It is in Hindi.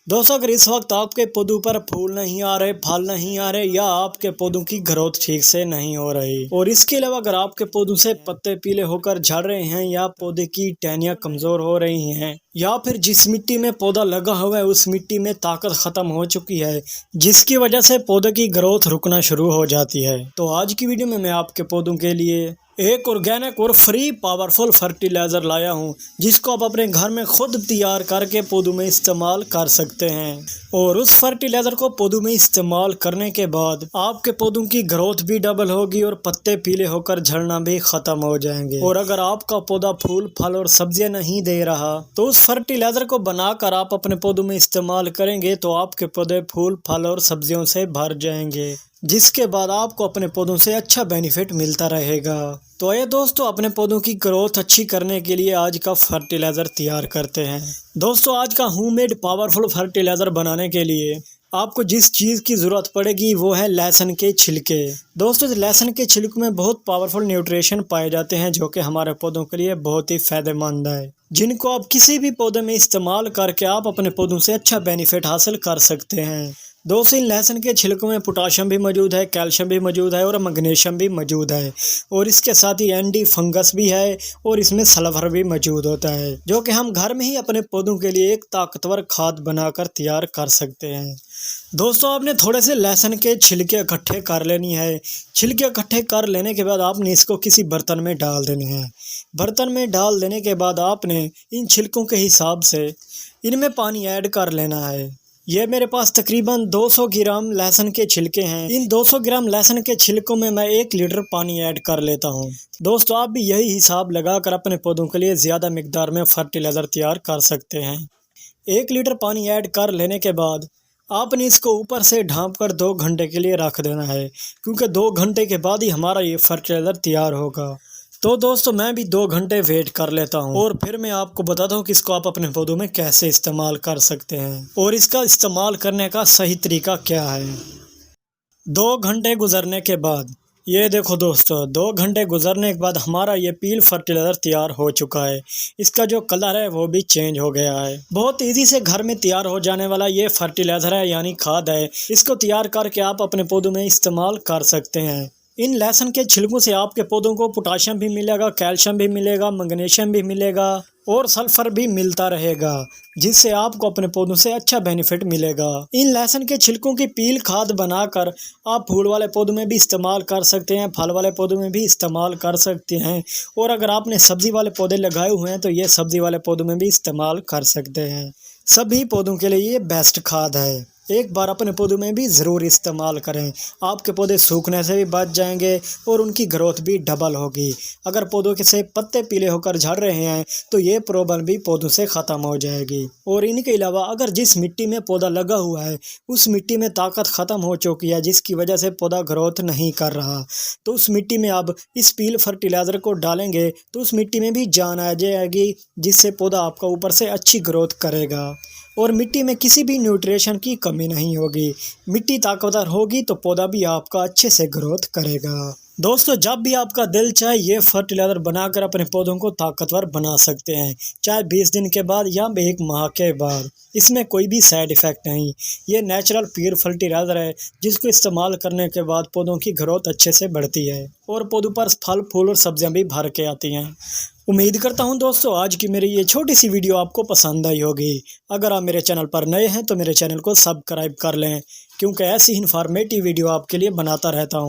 दोस्तों, अगर इस वक्त आपके पौधों पर फूल नहीं आ रहे, फल नहीं आ रहे या आपके पौधों की ग्रोथ ठीक से नहीं हो रही और इसके अलावा अगर आपके पौधों से पत्ते पीले होकर झड़ रहे हैं या पौधे की टहनियां कमजोर हो रही हैं या फिर जिस मिट्टी में पौधा लगा हुआ है उस मिट्टी में ताकत खत्म हो चुकी है जिसकी वजह से पौधे की ग्रोथ रुकना शुरू हो जाती है, तो आज की वीडियो में मैं आपके पौधों के लिए एक ऑर्गेनिक और फ्री पावरफुल फर्टिलाइजर लाया हूं जिसको आप अपने घर में खुद तैयार करके पौधों में इस्तेमाल कर सकते हैं। और उस फर्टिलाइजर को पौधों में इस्तेमाल करने के बाद आपके पौधों की ग्रोथ भी डबल होगी और पत्ते पीले होकर झड़ना भी खत्म हो जाएंगे। और अगर आपका पौधा फूल फल और सब्जियां नहीं दे रहा तो उस फर्टिलाइजर को बनाकर आप अपने पौधों में इस्तेमाल करेंगे तो आपके पौधे फूल फल और सब्जियों से भर जाएंगे, जिसके बाद आपको अपने पौधों से अच्छा बेनिफिट मिलता रहेगा। तो आइए दोस्तों, अपने पौधों की ग्रोथ अच्छी करने के लिए आज का फर्टिलाइज़र तैयार करते हैं। दोस्तों, आज का होममेड पावरफुल फर्टिलाइज़र बनाने के लिए आपको जिस चीज़ की ज़रूरत पड़ेगी वो है लहसुन के छिलके। दोस्तों, लहसुन के छिलकों में बहुत पावरफुल न्यूट्रिशन पाए जाते हैं जो कि हमारे पौधों के लिए बहुत ही फ़ायदेमंद है, जिनको आप किसी भी पौधे में इस्तेमाल करके आप अपने पौधों से अच्छा बेनिफिट हासिल कर सकते हैं। दोस्तों, इन लहसुन के छिलकों में पोटाशियम भी मौजूद है, कैल्शियम भी मौजूद है और मैग्नीशियम भी मौजूद है और इसके साथ ही एंटी फंगस भी है और इसमें सल्फर भी मौजूद होता है जो कि हम घर में ही अपने पौधों के लिए एक ताकतवर खाद बनाकर तैयार कर सकते हैं। दोस्तों, आपने थोड़े से लहसुन के छिलके इकट्ठे कर लेनी है। छिलके इकट्ठे कर लेने के बाद आपने इसको किसी बर्तन में डाल देने हैं। बर्तन में डाल देने के बाद आपने इन छिलकों के हिसाब से इनमें पानी ऐड कर लेना है। ये मेरे पास तकरीबन 200 ग्राम लहसुन के छिलके हैं। इन 200 ग्राम लहसुन के छिलकों में मैं 1 लीटर पानी ऐड कर लेता हूँ। दोस्तों, आप भी यही हिसाब लगाकर अपने पौधों के लिए ज़्यादा मिकदार में फर्टिलाइज़र तैयार कर सकते हैं। 1 लीटर पानी ऐड कर लेने के बाद आपने इसको ऊपर से ढाँप कर 2 घंटे के लिए रख देना है, क्योंकि 2 घंटे के बाद ही हमारा ये फर्टिलाइज़र तैयार होगा। तो दोस्तों, मैं भी 2 घंटे वेट कर लेता हूँ और फिर मैं आपको बताता हूँ कि इसको आप अपने पौधों में कैसे इस्तेमाल कर सकते हैं और इसका इस्तेमाल करने का सही तरीका क्या है। 2 घंटे गुजरने के बाद ये देखो दोस्तों, 2 घंटे गुजरने के बाद हमारा ये पील फर्टिलाइज़र तैयार हो चुका है। इसका जो कलर है वो भी चेंज हो गया है। बहुत इजी से घर में तैयार हो जाने वाला ये फर्टिलाइज़र है, यानी खाद है। इसको तैयार करके आप अपने पौधों में इस्तेमाल कर सकते हैं। इन लहसुन के छिलकों से आपके पौधों को पोटाशियम भी मिलेगा, कैल्शियम भी मिलेगा, मैग्नीशियम भी मिलेगा और सल्फर भी मिलता रहेगा, जिससे आपको अपने पौधों से अच्छा बेनिफिट मिलेगा। इन लहसुन के छिलकों की पील खाद बनाकर आप फूल वाले पौधों में भी इस्तेमाल कर सकते हैं, फल वाले पौधों में भी इस्तेमाल कर सकते हैं और अगर आपने सब्जी वाले पौधे लगाए हुए हैं तो ये सब्जी वाले पौधों में भी इस्तेमाल कर सकते हैं। सभी पौधों के लिए ये बेस्ट खाद है। एक बार अपने पौधों में भी ज़रूर इस्तेमाल करें। आपके पौधे सूखने से भी बच जाएंगे और उनकी ग्रोथ भी डबल होगी। अगर पौधों के से पत्ते पीले होकर झड़ रहे हैं तो ये प्रॉब्लम भी पौधों से ख़त्म हो जाएगी। और इनके अलावा अगर जिस मिट्टी में पौधा लगा हुआ है उस मिट्टी में ताकत ख़त्म हो चुकी है जिसकी वजह से पौधा ग्रोथ नहीं कर रहा, तो उस मिट्टी में अब इस पील फर्टिलाइज़र को डालेंगे तो उस मिट्टी में भी जान आ जाएगी, जिससे पौधा आपका ऊपर से अच्छी ग्रोथ करेगा और मिट्टी में किसी भी न्यूट्रिशन की कमी नहीं होगी। मिट्टी ताकतवर होगी तो पौधा भी आपका अच्छे से ग्रोथ करेगा। दोस्तों, जब भी आपका दिल चाहे ये फर्टिलाइज़र बनाकर अपने पौधों को ताकतवर बना सकते हैं, चाहे 20 दिन के बाद या 1 माह के बाद। इसमें कोई भी साइड इफ़ेक्ट नहीं। ये नेचुरल प्योर फर्टिलाइज़र है जिसको इस्तेमाल करने के बाद पौधों की ग्रोथ अच्छे से बढ़ती है और पौधों पर फल फूल और सब्जियां भी भर के आती हैं। उम्मीद करता हूं दोस्तों आज की मेरी ये छोटी सी वीडियो आपको पसंद आई होगी। अगर आप मेरे चैनल पर नए हैं तो मेरे चैनल को सब्सक्राइब कर लें, क्योंकि ऐसी इन्फॉर्मेटिव वीडियो आपके लिए बनाता रहता हूं।